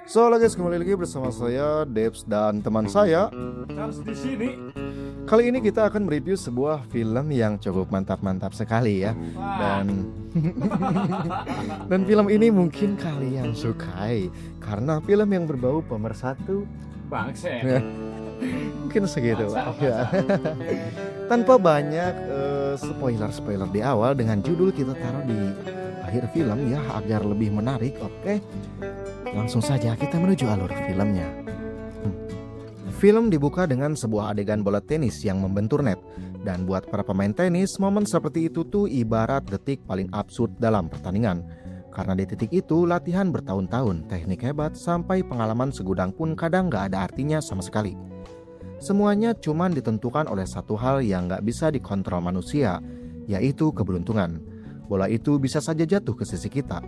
So, guys, kembali lagi bersama saya Debs dan teman saya. Harus di sini. Kali ini kita akan mereview sebuah film yang cukup mantap-mantap sekali ya. Wah. Dan film ini mungkin kalian sukai karena film yang berbau pemersatu. Bangset. Ya, mungkin segitu lah. Masa. Ya. Tanpa banyak spoiler di awal, dengan judul kita taruh di akhir film ya agar lebih menarik. Oke. Langsung saja kita menuju alur filmnya. Film dibuka dengan sebuah adegan bola tenis yang membentur net. Dan buat para pemain tenis, momen seperti itu tuh ibarat detik paling absurd dalam pertandingan. Karena di titik itu latihan bertahun-tahun, teknik hebat, sampai pengalaman segudang pun kadang gak ada artinya sama sekali. Semuanya cuma ditentukan oleh satu hal yang gak bisa dikontrol manusia, yaitu keberuntungan. Bola itu bisa saja jatuh ke sisi kita,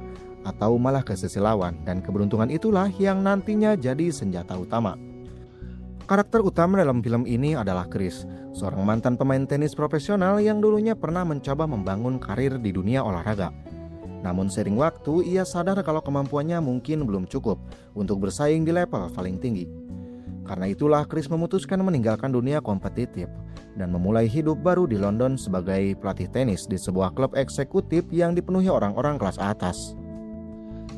atau malah ke sisi lawan, dan keberuntungan itulah yang nantinya jadi senjata utama. Karakter utama dalam film ini adalah Chris, seorang mantan pemain tenis profesional yang dulunya pernah mencoba membangun karir di dunia olahraga. Namun seiring waktu, ia sadar kalau kemampuannya mungkin belum cukup untuk bersaing di level paling tinggi. Karena itulah Chris memutuskan meninggalkan dunia kompetitif dan memulai hidup baru di London sebagai pelatih tenis di sebuah klub eksekutif yang dipenuhi orang-orang kelas atas.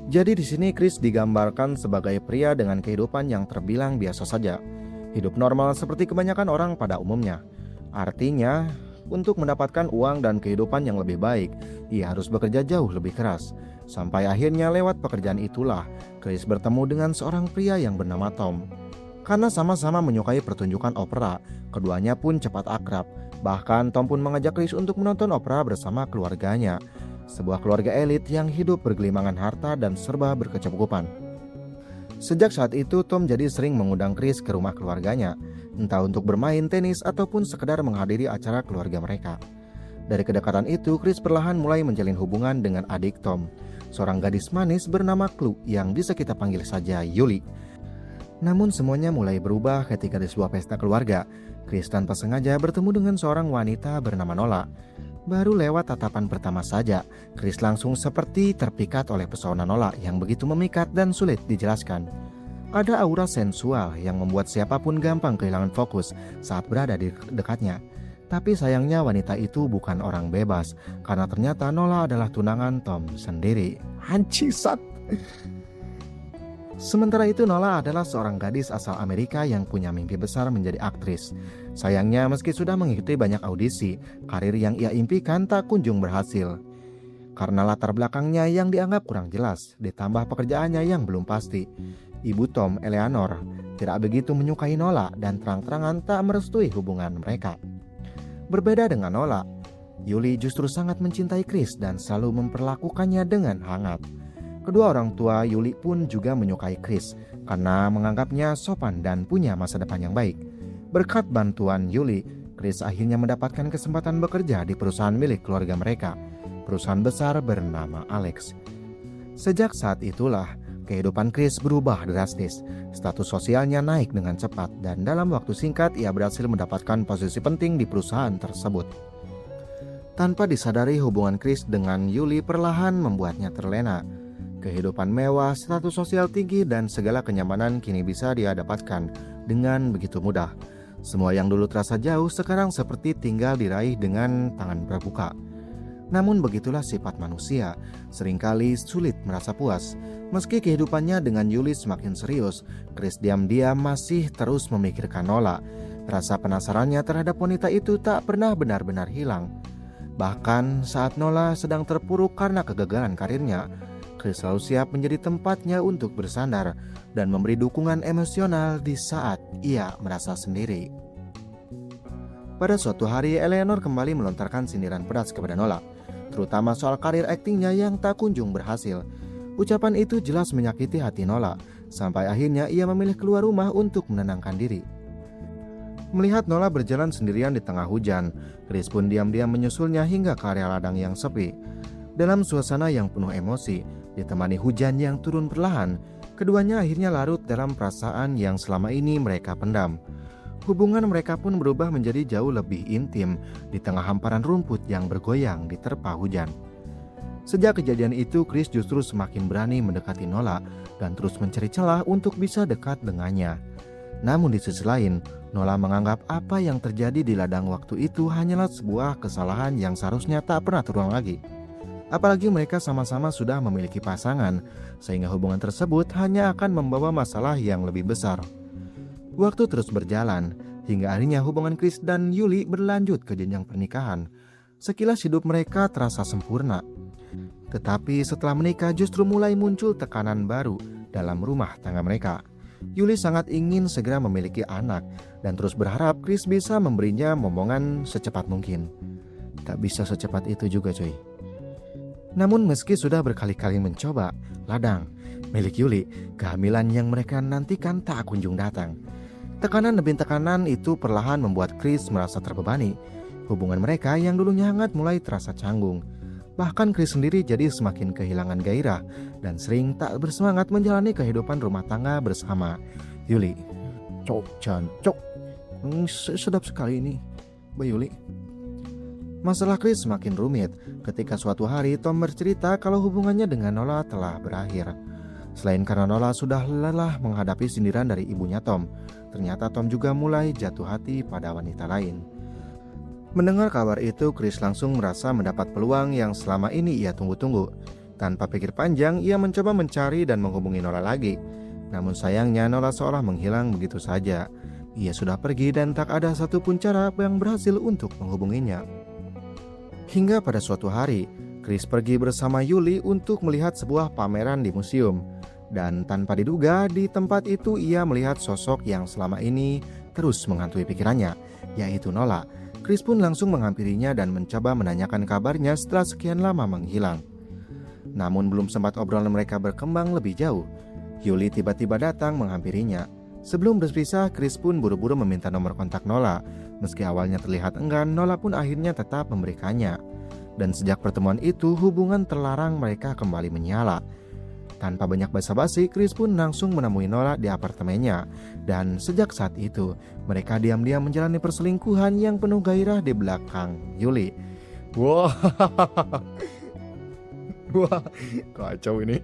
Jadi di sini Chris digambarkan sebagai pria dengan kehidupan yang terbilang biasa saja. Hidup normal seperti kebanyakan orang pada umumnya. Artinya, untuk mendapatkan uang dan kehidupan yang lebih baik, ia harus bekerja jauh lebih keras. Sampai akhirnya lewat pekerjaan itulah, Chris bertemu dengan seorang pria yang bernama Tom. Karena sama-sama menyukai pertunjukan opera, keduanya pun cepat akrab. Bahkan Tom pun mengajak Chris untuk menonton opera bersama keluarganya. Sebuah keluarga elit yang hidup bergelimangan harta dan serba berkecukupan. Sejak saat itu Tom jadi sering mengundang Chris ke rumah keluarganya, entah untuk bermain tenis ataupun sekedar menghadiri acara keluarga mereka. Dari kedekatan itu, Chris perlahan mulai menjalin hubungan dengan adik Tom, seorang gadis manis bernama Chloe yang bisa kita panggil saja Yuli. Namun semuanya mulai berubah ketika di sebuah pesta keluarga. Chris tanpa sengaja bertemu dengan seorang wanita bernama Nola. Baru lewat tatapan pertama saja, Chris langsung seperti terpikat oleh pesona Nola yang begitu memikat dan sulit dijelaskan. Ada aura sensual yang membuat siapapun gampang kehilangan fokus saat berada di dekatnya. Tapi sayangnya wanita itu bukan orang bebas, karena ternyata Nola adalah tunangan Tom sendiri. Hancisat! Sementara itu Nola adalah seorang gadis asal Amerika yang punya mimpi besar menjadi aktris. Sayangnya meski sudah mengikuti banyak audisi, karir yang ia impikan tak kunjung berhasil. Karena latar belakangnya yang dianggap kurang jelas, ditambah pekerjaannya yang belum pasti. Ibu Tom, Eleanor, tidak begitu menyukai Nola dan terang-terangan tak merestui hubungan mereka. Berbeda dengan Nola, Yuli justru sangat mencintai Chris dan selalu memperlakukannya dengan hangat. Kedua orang tua Yuli pun juga menyukai Chris karena menganggapnya sopan dan punya masa depan yang baik. Berkat bantuan Yuli, Chris akhirnya mendapatkan kesempatan bekerja di perusahaan milik keluarga mereka, perusahaan besar bernama Alex. Sejak saat itulah, kehidupan Chris berubah drastis. Status sosialnya naik dengan cepat dan dalam waktu singkat ia berhasil mendapatkan posisi penting di perusahaan tersebut. Tanpa disadari, hubungan Chris dengan Yuli perlahan membuatnya terlena. Kehidupan mewah, status sosial tinggi, dan segala kenyamanan kini bisa dia dapatkan dengan begitu mudah. Semua yang dulu terasa jauh sekarang seperti tinggal diraih dengan tangan terbuka. Namun begitulah sifat manusia, seringkali sulit merasa puas. Meski kehidupannya dengan Yuli semakin serius, Chris diam-diam masih terus memikirkan Nola. Rasa penasarannya terhadap wanita itu tak pernah benar-benar hilang. Bahkan saat Nola sedang terpuruk karena kegagalan karirnya, Chris selalu siap menjadi tempatnya untuk bersandar dan memberi dukungan emosional di saat ia merasa sendiri. Pada suatu hari, Eleanor kembali melontarkan sindiran pedas kepada Nola, terutama soal karir aktingnya yang tak kunjung berhasil. Ucapan itu jelas menyakiti hati Nola, sampai akhirnya ia memilih keluar rumah untuk menenangkan diri. Melihat Nola berjalan sendirian di tengah hujan, Chris pun diam-diam menyusulnya hingga ke area ladang yang sepi. Dalam suasana yang penuh emosi, ditemani hujan yang turun perlahan, keduanya akhirnya larut dalam perasaan yang selama ini mereka pendam. Hubungan mereka pun berubah menjadi jauh lebih intim di tengah hamparan rumput yang bergoyang diterpa hujan. Sejak kejadian itu, Chris justru semakin berani mendekati Nola dan terus mencari celah untuk bisa dekat dengannya. Namun di sisi lain, Nola menganggap apa yang terjadi di ladang waktu itu hanyalah sebuah kesalahan yang seharusnya tak pernah terulang lagi. Apalagi mereka sama-sama sudah memiliki pasangan, sehingga hubungan tersebut hanya akan membawa masalah yang lebih besar. Waktu terus berjalan, hingga akhirnya hubungan Chris dan Yuli berlanjut ke jenjang pernikahan. Sekilas hidup mereka terasa sempurna. Tetapi setelah menikah justru mulai muncul tekanan baru dalam rumah tangga mereka. Yuli sangat ingin segera memiliki anak dan terus berharap Chris bisa memberinya momongan secepat mungkin. Tak bisa secepat itu juga coy. Namun meski sudah berkali-kali mencoba, ladang milik Yuli, kehamilan yang mereka nantikan tak kunjung datang. Tekanan demi tekanan itu perlahan membuat Chris merasa terbebani. Hubungan mereka yang dulunya hangat mulai terasa canggung. Bahkan Chris sendiri jadi semakin kehilangan gairah dan sering tak bersemangat menjalani kehidupan rumah tangga bersama Yuli. Cok, sedap sekali ini, Mbak Yuli. Masalah Chris semakin rumit ketika suatu hari Tom bercerita kalau hubungannya dengan Nola telah berakhir. Selain karena Nola sudah lelah menghadapi sindiran dari ibunya Tom, ternyata Tom juga mulai jatuh hati pada wanita lain. Mendengar kabar itu, Chris langsung merasa mendapat peluang yang selama ini ia tunggu-tunggu. Tanpa pikir panjang, ia mencoba mencari dan menghubungi Nola lagi. Namun sayangnya Nola seolah menghilang begitu saja. Ia sudah pergi dan tak ada satupun cara yang berhasil untuk menghubunginya. Hingga pada suatu hari, Chris pergi bersama Yuli untuk melihat sebuah pameran di museum. Dan tanpa diduga, di tempat itu ia melihat sosok yang selama ini terus menghantui pikirannya, yaitu Nola. Chris pun langsung menghampirinya dan mencoba menanyakan kabarnya setelah sekian lama menghilang. Namun belum sempat obrolan mereka berkembang lebih jauh, Yuli tiba-tiba datang menghampirinya. Sebelum berpisah, Chris pun buru-buru meminta nomor kontak Nola. Meski awalnya terlihat enggan, Nola pun akhirnya tetap memberikannya. Dan sejak pertemuan itu, hubungan terlarang mereka kembali menyala. Tanpa banyak basa-basi, Chris pun langsung menemui Nola di apartemennya. Dan sejak saat itu, mereka diam-diam menjalani perselingkuhan yang penuh gairah di belakang Yuli. Wah, kacau ini.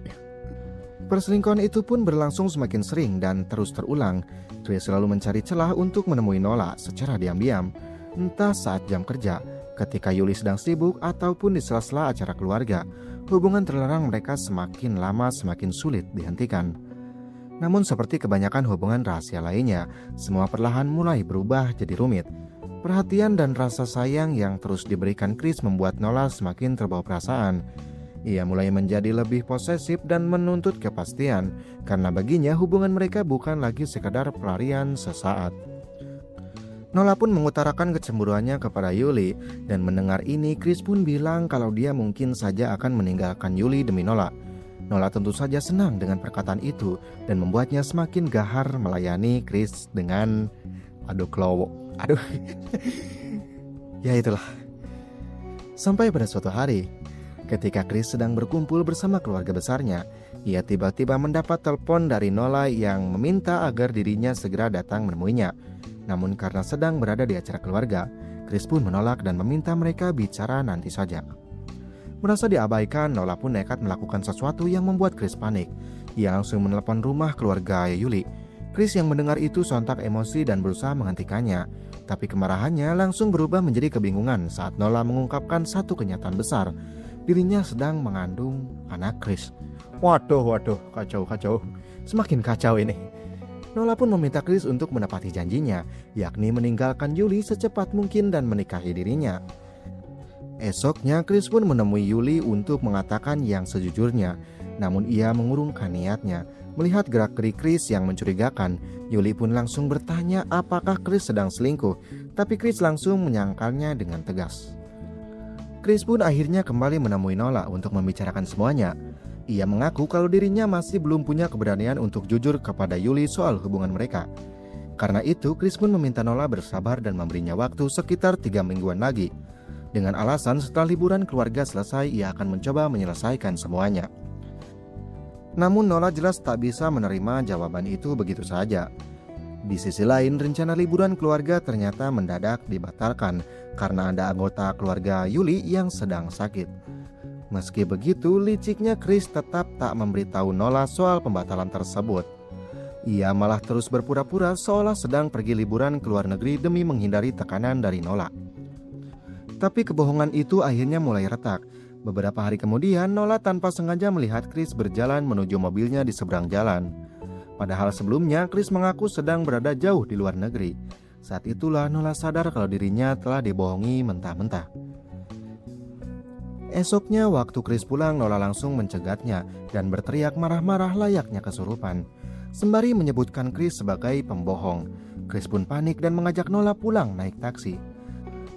Perselingkuhan itu pun berlangsung semakin sering dan terus terulang. Chris selalu mencari celah untuk menemui Nola secara diam-diam. Entah saat jam kerja, ketika Yuli sedang sibuk, ataupun di sela-sela acara keluarga. Hubungan terlarang mereka semakin lama semakin sulit dihentikan. Namun seperti kebanyakan hubungan rahasia lainnya, semua perlahan mulai berubah jadi rumit. Perhatian dan rasa sayang yang terus diberikan Chris membuat Nola semakin terbawa perasaan. Ia mulai menjadi lebih posesif dan menuntut kepastian, karena baginya hubungan mereka bukan lagi sekadar pelarian sesaat. Nola pun mengutarakan kecemburuannya kepada Yuli, dan mendengar ini Chris pun bilang kalau dia mungkin saja akan meninggalkan Yuli demi Nola. Nola tentu saja senang dengan perkataan itu dan membuatnya semakin gahar melayani Chris dengan ya itulah. Sampai pada suatu hari, ketika Chris sedang berkumpul bersama keluarga besarnya, ia tiba-tiba mendapat telepon dari Nola yang meminta agar dirinya segera datang menemuinya. Namun karena sedang berada di acara keluarga, Chris pun menolak dan meminta mereka bicara nanti saja. Merasa diabaikan, Nola pun nekat melakukan sesuatu yang membuat Chris panik. Ia langsung menelepon rumah keluarga Yuli. Chris yang mendengar itu sontak emosi dan berusaha menghentikannya. Tapi kemarahannya langsung berubah menjadi kebingungan saat Nola mengungkapkan satu kenyataan besar. Dirinya sedang mengandung anak Chris. Waduh, kacau. Semakin kacau ini. Nola pun meminta Chris untuk menepati janjinya, yakni meninggalkan Yuli secepat mungkin dan menikahi dirinya. Esoknya Chris pun menemui Yuli untuk mengatakan yang sejujurnya. Namun ia mengurungkan niatnya. Melihat gerak-gerik Chris yang mencurigakan, Yuli pun langsung bertanya apakah Chris sedang selingkuh. Tapi Chris langsung menyangkalnya dengan tegas. Chris pun akhirnya kembali menemui Nola untuk membicarakan semuanya. Ia mengaku kalau dirinya masih belum punya keberanian untuk jujur kepada Yuli soal hubungan mereka. Karena itu, Chris pun meminta Nola bersabar dan memberinya waktu sekitar 3 mingguan lagi. Dengan alasan setelah liburan keluarga selesai, ia akan mencoba menyelesaikan semuanya. Namun Nola jelas tak bisa menerima jawaban itu begitu saja. Di sisi lain, rencana liburan keluarga ternyata mendadak dibatalkan karena ada anggota keluarga Yuli yang sedang sakit. Meski begitu, liciknya Chris tetap tak memberitahu Nola soal pembatalan tersebut. Ia malah terus berpura-pura seolah sedang pergi liburan ke luar negeri demi menghindari tekanan dari Nola. Tapi kebohongan itu akhirnya mulai retak. Beberapa hari kemudian, Nola tanpa sengaja melihat Chris berjalan menuju mobilnya di seberang jalan. Padahal sebelumnya, Chris mengaku sedang berada jauh di luar negeri. Saat itulah Nola sadar kalau dirinya telah dibohongi mentah-mentah. Esoknya waktu Chris pulang, Nola langsung mencegatnya dan berteriak marah-marah layaknya kesurupan, sembari menyebutkan Chris sebagai pembohong. Chris pun panik dan mengajak Nola pulang naik taksi.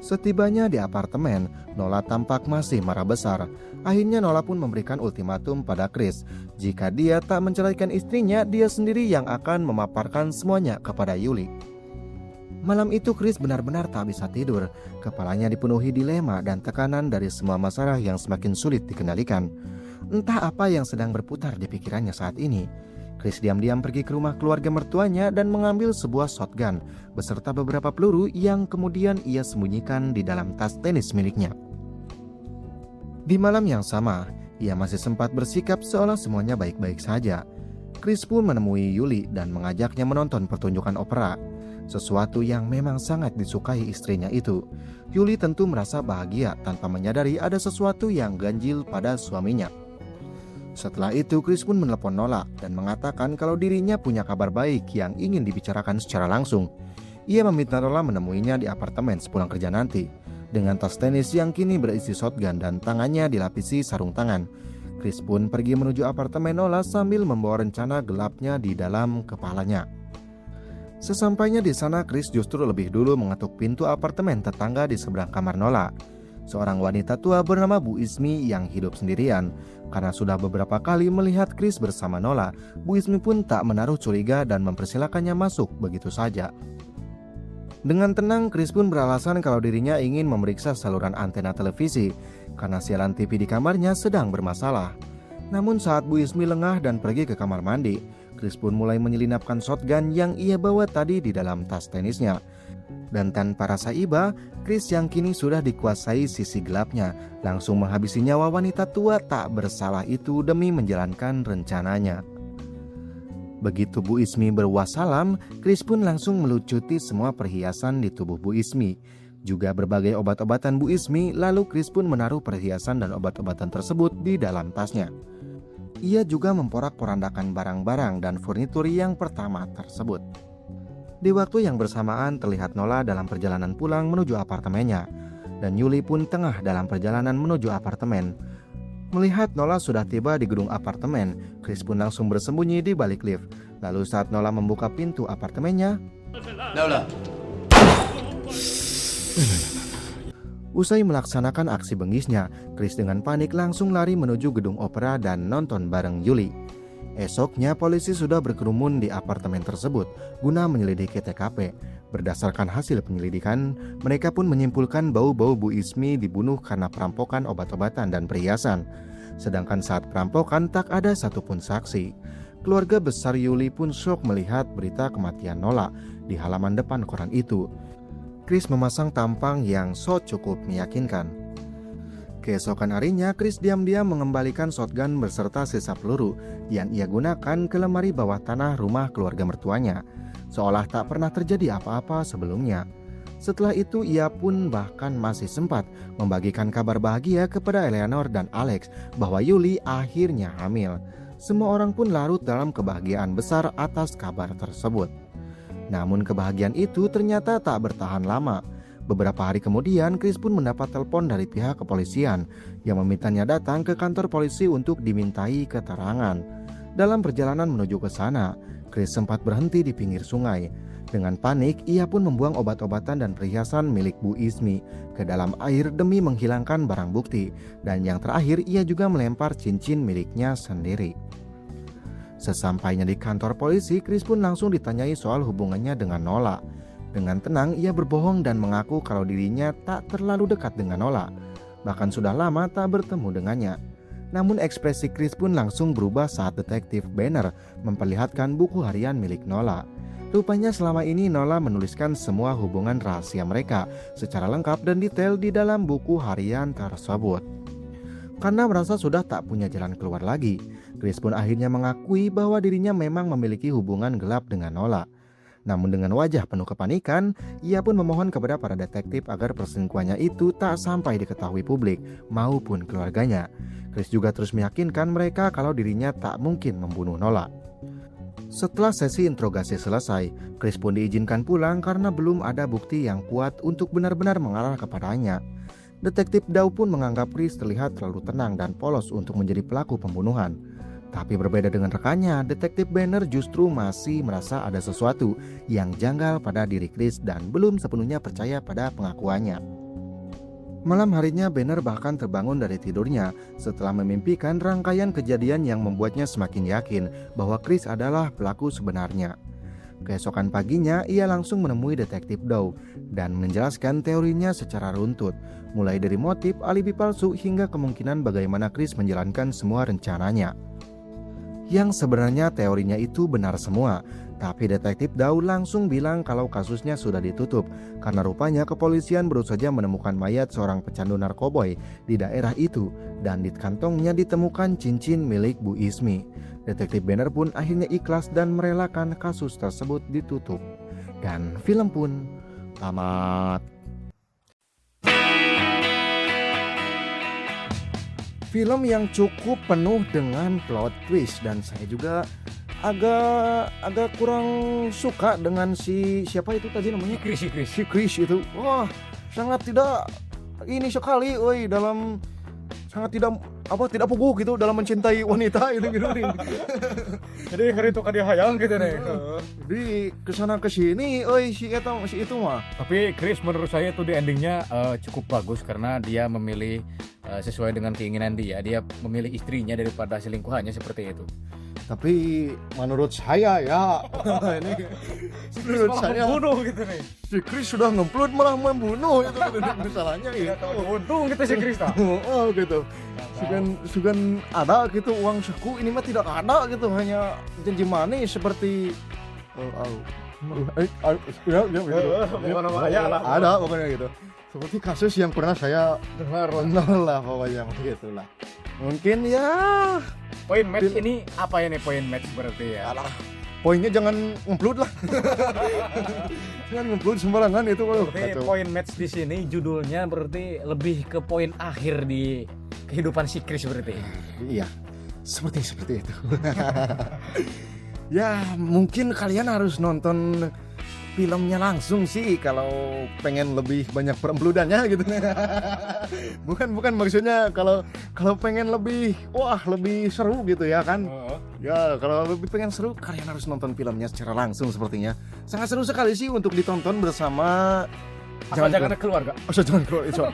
Setibanya di apartemen, Nola tampak masih marah besar. Akhirnya Nola pun memberikan ultimatum pada Chris. Jika dia tak menceraikan istrinya, dia sendiri yang akan memaparkan semuanya kepada Yuli. Malam itu Chris benar-benar tak bisa tidur. Kepalanya dipenuhi dilema dan tekanan dari semua masalah yang semakin sulit dikendalikan. Entah apa yang sedang berputar di pikirannya saat ini. Chris diam-diam pergi ke rumah keluarga mertuanya dan mengambil sebuah shotgun beserta beberapa peluru yang kemudian ia sembunyikan di dalam tas tenis miliknya. Di malam yang sama, ia masih sempat bersikap seolah semuanya baik-baik saja. Chris pun menemui Yuli dan mengajaknya menonton pertunjukan opera. Sesuatu yang memang sangat disukai istrinya itu. Yuli tentu merasa bahagia tanpa menyadari ada sesuatu yang ganjil pada suaminya. Setelah itu Chris pun menelepon Nola dan mengatakan kalau dirinya punya kabar baik yang ingin dibicarakan secara langsung. Ia meminta Nola menemuinya di apartemen sepulang kerja nanti. Dengan tas tenis yang kini berisi shotgun dan tangannya dilapisi sarung tangan, Chris pun pergi menuju apartemen Nola sambil membawa rencana gelapnya di dalam kepalanya. Sesampainya di sana, Chris justru lebih dulu mengetuk pintu apartemen tetangga di seberang kamar Nola. Seorang wanita tua bernama Bu Ismi yang hidup sendirian. Karena sudah beberapa kali melihat Chris bersama Nola, Bu Ismi pun tak menaruh curiga dan mempersilakannya masuk begitu saja. Dengan tenang, Chris pun beralasan kalau dirinya ingin memeriksa saluran antena televisi karena siaran TV di kamarnya sedang bermasalah. Namun saat Bu Ismi lengah dan pergi ke kamar mandi, Chris pun mulai menyelinapkan shotgun yang ia bawa tadi di dalam tas tenisnya. Dan tanpa rasa iba, Chris yang kini sudah dikuasai sisi gelapnya langsung menghabisi nyawa wanita tua tak bersalah itu demi menjalankan rencananya. Begitu Bu Ismi berwassalam, Chris pun langsung melucuti semua perhiasan di tubuh Bu Ismi, juga berbagai obat-obatan Bu Ismi. Lalu Chris pun menaruh perhiasan dan obat-obatan tersebut di dalam tasnya. Ia juga memporak-porandakan barang-barang dan furnitur yang pertama tersebut. Di waktu yang bersamaan terlihat Nola dalam perjalanan pulang menuju apartemennya, dan Yuli pun tengah dalam perjalanan menuju apartemen. Melihat Nola sudah tiba di gedung apartemen, Chris pun langsung bersembunyi di balik lift. Lalu saat Nola membuka pintu apartemennya, Nola. usai melaksanakan aksi bengisnya, Chris dengan panik langsung lari menuju gedung opera dan nonton bareng Yuli. Esoknya polisi sudah berkerumun di apartemen tersebut guna menyelidiki TKP. Berdasarkan hasil penyelidikan, mereka pun menyimpulkan bau-bau Bu Ismi dibunuh karena perampokan obat-obatan dan perhiasan. Sedangkan saat perampokan tak ada satupun saksi. Keluarga besar Yuli pun syok melihat berita kematian Nola di halaman depan koran itu. Chris memasang tampang yang cukup meyakinkan. Keesokan harinya, Chris diam-diam mengembalikan shotgun beserta sisa peluru yang ia gunakan ke lemari bawah tanah rumah keluarga mertuanya, seolah tak pernah terjadi apa-apa sebelumnya. Setelah itu ia pun bahkan masih sempat membagikan kabar bahagia kepada Eleanor dan Alex bahwa Yuli akhirnya hamil. Semua orang pun larut dalam kebahagiaan besar atas kabar tersebut. Namun kebahagiaan itu ternyata tak bertahan lama. Beberapa hari kemudian, Chris pun mendapat telepon dari pihak kepolisian yang memintanya datang ke kantor polisi untuk dimintai keterangan. Dalam perjalanan menuju ke sana, Chris sempat berhenti di pinggir sungai. Dengan panik, ia pun membuang obat-obatan dan perhiasan milik Bu Ismi ke dalam air demi menghilangkan barang bukti. Dan yang terakhir, ia juga melempar cincin miliknya sendiri. Sesampainya di kantor polisi, Chris pun langsung ditanyai soal hubungannya dengan Nola. Dengan tenang, ia berbohong dan mengaku kalau dirinya tak terlalu dekat dengan Nola. Bahkan sudah lama tak bertemu dengannya. Namun ekspresi Chris pun langsung berubah saat detektif Banner memperlihatkan buku harian milik Nola. Rupanya selama ini Nola menuliskan semua hubungan rahasia mereka secara lengkap dan detail di dalam buku harian tersebut. karena merasa sudah tak punya jalan keluar lagi. Chris pun akhirnya mengakui bahwa dirinya memang memiliki hubungan gelap dengan Nola. Namun dengan wajah penuh kepanikan, ia pun memohon kepada para detektif agar perselingkuhannya itu tak sampai diketahui publik maupun keluarganya. Chris juga terus meyakinkan mereka kalau dirinya tak mungkin membunuh Nola. Setelah sesi interogasi selesai, Chris pun diizinkan pulang karena belum ada bukti yang kuat untuk benar-benar mengarah kepadanya. Detektif Daw pun menganggap Chris terlihat terlalu tenang dan polos untuk menjadi pelaku pembunuhan. Tapi berbeda dengan rekannya, Detektif Banner justru masih merasa ada sesuatu yang janggal pada diri Chris dan belum sepenuhnya percaya pada pengakuannya. Malam harinya Banner bahkan terbangun dari tidurnya setelah memimpikan rangkaian kejadian yang membuatnya semakin yakin bahwa Chris adalah pelaku sebenarnya. Keesokan paginya ia langsung menemui Detektif Daw dan menjelaskan teorinya secara runtut, mulai dari motif alibi palsu hingga kemungkinan bagaimana Chris menjalankan semua rencananya. Yang sebenarnya teorinya itu benar semua, tapi Detektif Daw langsung bilang kalau kasusnya sudah ditutup karena rupanya kepolisian baru saja menemukan mayat seorang pecandu narkoboy di daerah itu dan di kantongnya ditemukan cincin milik Bu Ismi. Detektif Banner pun akhirnya ikhlas dan merelakan kasus tersebut ditutup. Dan film pun tamat. Film yang cukup penuh dengan plot twist dan saya juga agak kurang suka dengan siapa itu tadi namanya Chris. si Chris itu. Wah, sangat tidak ini sekali, dalam sangat tidak puguh gitu dalam mencintai wanita itu gitu. Jadi hari itu kan dia hayang gitu nih. Di kesana kesini, si itu mah. Tapi Chris menurut saya itu di endingnya cukup bagus karena dia memilih sesuai dengan keinginan dia. Dia memilih istrinya daripada selingkuhannya seperti itu. Tapi menurut saya ya, ini menurut saya membunuh gitu nih. si Chris sudah ngemplut malah membunuh itu masalahnya gitu. Untung kita si Chris tak. Oh gitu. Sugan ada gitu uang saku, ini mah tidak ada gitu, hanya janji manis seperti ada pokoknya gitu. Seperti kasus yang pernah saya dengar lah pokoknya begitulah. Mungkin ya Poin match ini apa ya nih poin match berarti ya? alah, poinnya jangan ngemplut lah. Jangan ngemplut sembarangan itu. Berarti poin match di sini judulnya berarti lebih ke poin akhir di kehidupan si Chris berarti. Iya, seperti itu. Ya mungkin kalian harus nonton filmnya langsung sih kalau pengen lebih banyak perempludannya gitu. Bukan maksudnya kalau pengen lebih seru gitu ya kan. Ya kalau lebih pengen seru kalian harus nonton filmnya secara langsung sepertinya. Sangat seru sekali sih untuk ditonton bersama. Jangan keluarga. Jangan keluarga.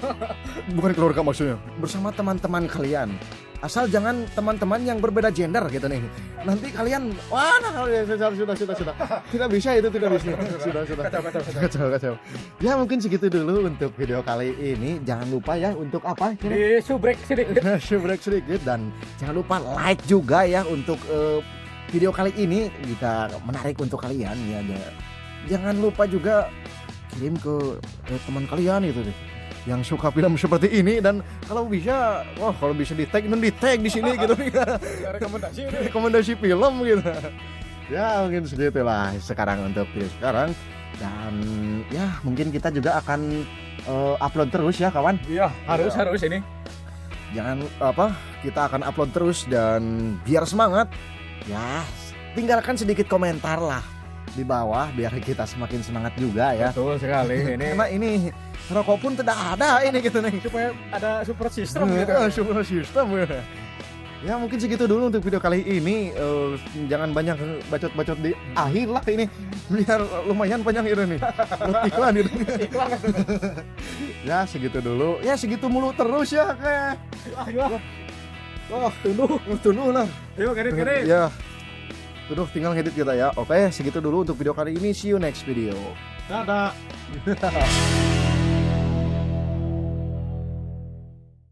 Bukan keluarga maksudnya. Bersama teman-teman kalian. Asal jangan teman-teman yang berbeda gender gitu nih. Nanti kalian sudah. Tidak bisa itu, tidak bisa. Sudah. Kacau. Ya mungkin segitu dulu untuk video kali ini. Jangan lupa ya untuk apa? Di subrek sedikit dan jangan lupa like juga ya untuk video kali ini jika menarik untuk kalian ya. Jangan lupa juga kirim ke teman kalian gitu deh yang suka film seperti ini, dan kalau bisa di tag di sini gitu nih. rekomendasi film gitu. Ya mungkin segitulah sekarang untuk video sekarang, dan ya mungkin kita juga akan upload terus ya kawan. Iya, harus ini. Jangan kita akan upload terus dan biar semangat ya, tinggalkan sedikit komentar lah di bawah biar kita semakin semangat juga ya. Betul sekali. Karena ini rokok pun tidak ada ini gitu nih, supaya ada support system gitu. Support system ya. Mungkin segitu dulu untuk video kali ini. Jangan banyak bacot-bacot di akhir lah ini, biar lumayan panjang ini nih. Iklan itu. Ya segitu dulu. Ya segitu mulu terus ya kayak. Tunduk lah. Yuk edit. Ya. Tinggal ngedit kita ya. Oke, segitu dulu untuk video kali ini. See you next video. Dadah.